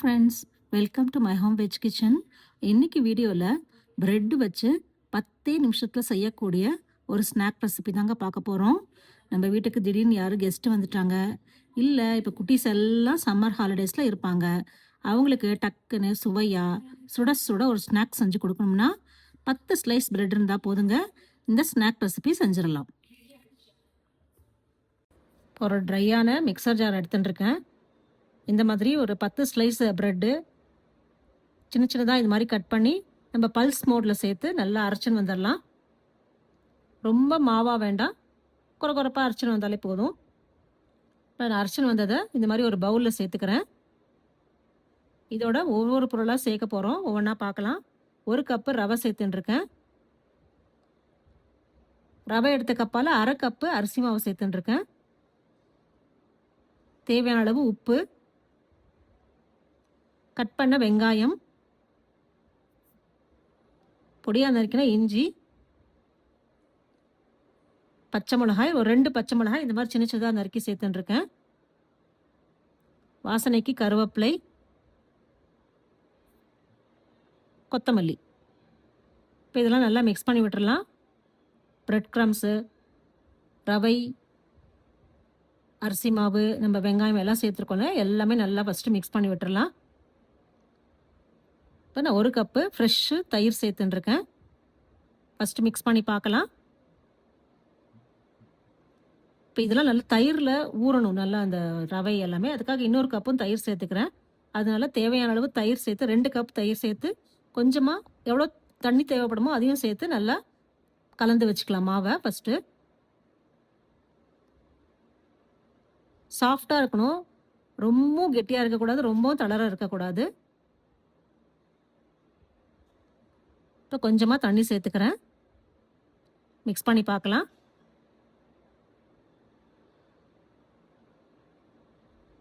Friends, welcome to my home veg kitchen. இன்னைக்கு வீடியோவில் bread வச்சு 10 நிமிஷத்தில் செய்யக்கூடிய ஒரு ஸ்நாக் ரெசிபி தாங்க பார்க்க போகிறோம். நம்ம வீட்டுக்கு திடீர்னு யாரும் கெஸ்ட் வந்துட்டாங்க, இல்லை இப்போ குட்டீஸ் எல்லாம் சம்மர் ஹாலிடேஸில் இருப்பாங்க. அவங்களுக்கு டக்குன்னு சுவையாக சுட சுட ஒரு ஸ்நாக் செஞ்சு கொடுக்கணும்னா 10 ஸ்லைஸ் பிரெட் இருந்தால் போதுங்க. இந்த ஸ்நாக் ரெசிபி செஞ்சிடலாம். ஒரு ட்ரையான மிக்சர் ஜார் எடுத்துட்டுருக்கேன். இந்த மாதிரி ஒரு 10 ஸ்லைஸ் ப்ரெட்டு சின்ன சின்னதாக இது மாதிரி கட் பண்ணி நம்ம பல்ஸ் மோடில் சேர்த்து நல்லா அரைச்சின்னு வந்துடலாம். ரொம்ப மாவாக வேண்டாம், குறைப்பாக அரைச்சின்னு வந்தாலே போதும். இப்போ நான் அரைச்சின்னு வந்ததை இந்த மாதிரி ஒரு பவுலில் சேர்த்துக்கிறேன். இதோட ஒவ்வொரு பொருளாக சேர்க்க போகிறோம், ஒவ்வொன்றா பார்க்கலாம். 1 கப்பு ரவை சேர்த்துட்டுருக்கேன். ரவை எடுத்த கப்பால் அரை கப்பு அரிசி மாவு சேர்த்துட்டுருக்கேன். தேவையான அளவு உப்பு, கட் பண்ண வெங்காயம், பொடியாக நறுக்கின இஞ்சி, பச்சை மிளகாய், ஒரு 2 பச்சை மிளகாய் இந்த மாதிரி சின்ன சின்னதாக நறுக்கி சேர்த்துட்டுருக்கேன். வாசனைக்கு கருவேப்பிலை, கொத்தமல்லி. இப்போ இதெல்லாம் நல்லா மிக்ஸ் பண்ணி விட்டுறலாம். ப்ரெட் க்ரம்ஸு, ரவை, அரிசி மாவு, நம்ம வெங்காயம் எல்லாம் சேர்த்துருக்கோங்க. எல்லாமே நல்லா ஃபஸ்ட்டு மிக்ஸ் பண்ணி விட்டுறலாம். இப்போ நான் 1 கப்பு ஃப்ரெஷ்ஷு தயிர் சேர்த்துட்டுருக்கேன். ஃபஸ்ட்டு மிக்ஸ் பண்ணி பார்க்கலாம். இப்போ இதெல்லாம் நல்லா தயிரில் ஊறணும், நல்லா அந்த ரவை எல்லாமே. அதுக்காக இன்னொரு கப்பும் தயிர் சேர்த்துக்கிறேன். அதனால தேவையான அளவு தயிர் சேர்த்து 2 கப் தயிர் சேர்த்து கொஞ்சமாக எவ்வளோ தண்ணி தேவைப்படுமோ அதையும் சேர்த்து நல்லா கலந்து வச்சுக்கலாம் மாவை. ஃபஸ்ட்டு சாஃப்டாக இருக்கணும், ரொம்பவும் கெட்டியாக இருக்கக்கூடாது, ரொம்பவும் தளர இருக்கக்கூடாது. இப்போ கொஞ்சமாக தண்ணி சேர்த்துக்கிறேன், மிக்ஸ் பண்ணி பார்க்கலாம்.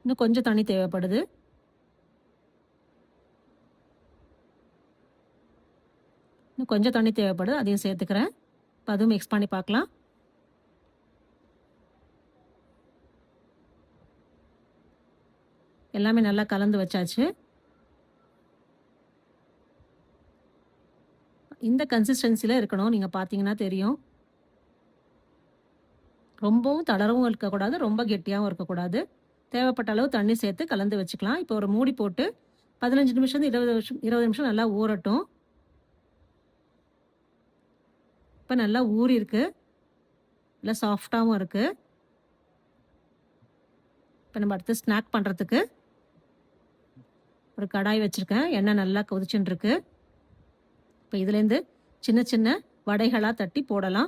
இன்னும் கொஞ்சம் தண்ணி தேவைப்படுது. இன்னும் கொஞ்சம் தண்ணி தேவைப்படுது, அதையும் சேர்த்துக்கிறேன். இப்போ அதுவும் மிக்ஸ் பண்ணி பார்க்கலாம். எல்லாமே நல்லா கலந்து வச்சாச்சு. இந்த கன்சிஸ்டன்சியில் இருக்கணும், நீங்கள் பார்த்தீங்கன்னா தெரியும். ரொம்பவும் தளரவும் இருக்கக்கூடாது, ரொம்ப கெட்டியாகவும் இருக்கக்கூடாது. தேவைப்பட்ட அளவு தண்ணி சேர்த்து கலந்து வச்சுக்கலாம். இப்போ ஒரு மூடி போட்டு 15 நிமிஷம் 20 நிமிஷம் நல்லா ஊறட்டும். இப்போ நல்லா ஊறி இருக்கு, நல்லா சாஃப்டாகவும் இருக்குது. இப்போ நம்ம அடுத்து ஸ்நாக் பண்ணுறதுக்கு ஒரு கடாய் வச்சுருக்கேன். எண்ணெய் நல்லா கொதிச்சுன்னு இருக்கு. இப்போ இதுலேருந்து சின்ன சின்ன வடைகளாக தட்டி போடலாம்.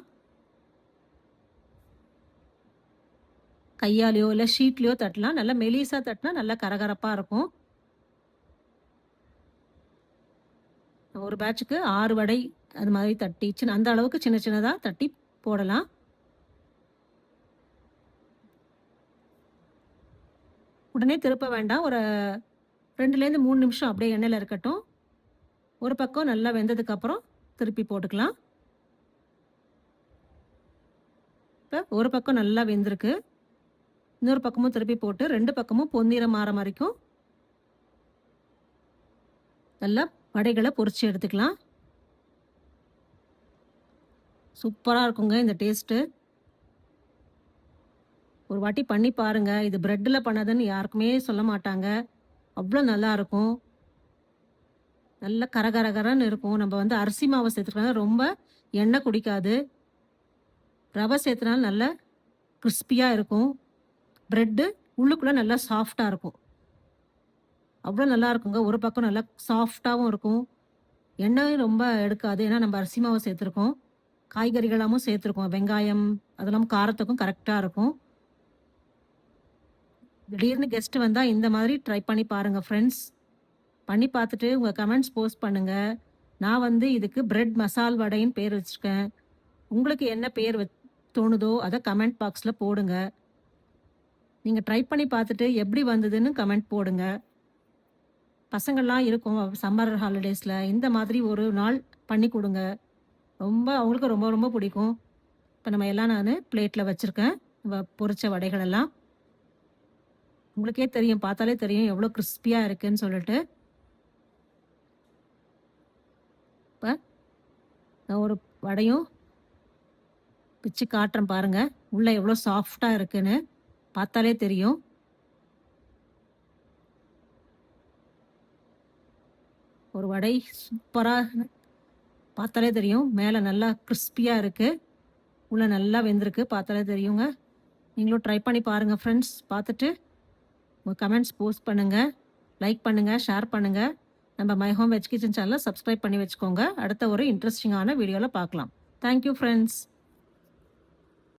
கையாலேயோ இல்லை ஷீட்லேயோ தட்டலாம். நல்லா மெலிசாக தட்டினா நல்லா கரகரப்பாக இருக்கும். ஒரு பேட்சுக்கு 6 வடை அது மாதிரி தட்டி அந்த அளவுக்கு சின்ன சின்னதாக தட்டி போடலாம். உடனே திருப்ப வேண்டாம், ஒரு 2லேருந்து 3 நிமிஷம் அப்படியே எண்ணெயில் இருக்கட்டும். ஒரு பக்கம் நல்லா வெந்ததுக்கப்புறம் திருப்பி போட்டுக்கலாம். இப்போ ஒரு பக்கம் நல்லா வெந்திருக்கு, இன்னொரு பக்கமும் திருப்பி போட்டு 2 பக்கமும் பொன்னிறம் மாற வரைக்கும் நல்லா வடைகளை பொரிச்சு எடுத்துக்கலாம். சூப்பராக இருக்குங்க இந்த டேஸ்ட்டு. ஒரு வாட்டி பண்ணி பாருங்க, இது பிரெட்டில் பண்ணதுன்னு யாருக்குமே சொல்ல மாட்டாங்க, அவ்வளோ நல்லா இருக்கும். நல்லா கரகரகரன்னு இருக்கும். நம்ம வந்து அரிசி மாவு சேர்த்துக்கலாம், ரொம்ப எண்ணெய் குடிக்காது. ரவை சேர்த்துனாலும் நல்லா கிறிஸ்பியாக இருக்கும். ப்ரெட்டு உள்ளுக்குள்ளே நல்லா சாஃப்டாக இருக்கும், அவ்வளோ நல்லா இருக்குங்க. ஒரு பக்கம் நல்லா சாஃப்டாகவும் இருக்கும், எண்ணெயும் ரொம்ப எடுக்காது. ஏன்னா நம்ம அரிசி மாவு சேர்த்துருக்கோம், காய்கறிகளாகவும் சேர்த்துருக்கோம், வெங்காயம் அதெல்லாம் காரத்துக்கும் கரெக்டாக இருக்கும். திடீர்னு கெஸ்ட்டு வந்தால் இந்த மாதிரி ட்ரை பண்ணி பாருங்கள் ஃப்ரெண்ட்ஸ். பண்ணி பார்த்துட்டு உங்கள் கமெண்ட்ஸ் போஸ்ட் பண்ணுங்கள். நான் வந்து இதுக்கு பிரெட் மசால் வடைன்னு பேர் வச்சுருக்கேன். உங்களுக்கு என்ன பேர் தோணுதோ அதை கமெண்ட் பாக்ஸில் போடுங்க. நீங்கள் ட்ரை பண்ணி பார்த்துட்டு எப்படி வந்ததுன்னு கமெண்ட் போடுங்க. பசங்கள்லாம் இருக்கும் சம்மர் ஹாலிடேஸில், இந்த மாதிரி ஒரு நாள் பண்ணி கொடுங்க, அவங்களுக்கு ரொம்ப ரொம்ப பிடிக்கும். இப்போ நம்ம எல்லாம் நான் பிளேட்டில் வச்சுருக்கேன் பொரிச்ச வடைகளெல்லாம். உங்களுக்கே தெரியும், பார்த்தாலே தெரியும் எவ்வளோ கிறிஸ்பியா இருக்குன்னு சொல்லிட்டு. இப்ப நான் ஒரு வடையும் பிச்சு காட்டுறேன் பாருங்க. உள்ள எவ்வளோ சாஃப்ட்டா இருக்குன்னு பார்த்தாலே தெரியும். ஒரு வடை சூப்பரா பார்த்தாலே தெரியும். மேல நல்லா கிறிஸ்பியா இருக்கு. உள்ள நல்லா வெந்திருக்கு. பார்த்தாலே தெரியுங்க. நீங்களும் ட்ரை பண்ணி பாருங்க ஃப்ரெண்ட்ஸ். பார்த்துட்டு உங்க கமெண்ட்ஸ் போஸ்ட் பண்ணுங்க. லைக் பண்ணுங்க, ஷேர் பண்ணுங்க. நம்ம மை ஹோம் வெஜ் கிச்சன் சேனலை சப்ஸ்கிரைப் பண்ணி வச்சுக்கோங்க. அடுத்த ஒரு இன்ட்ரெஸ்டிங்கான வீடியோல பார்க்கலாம். Thank you friends.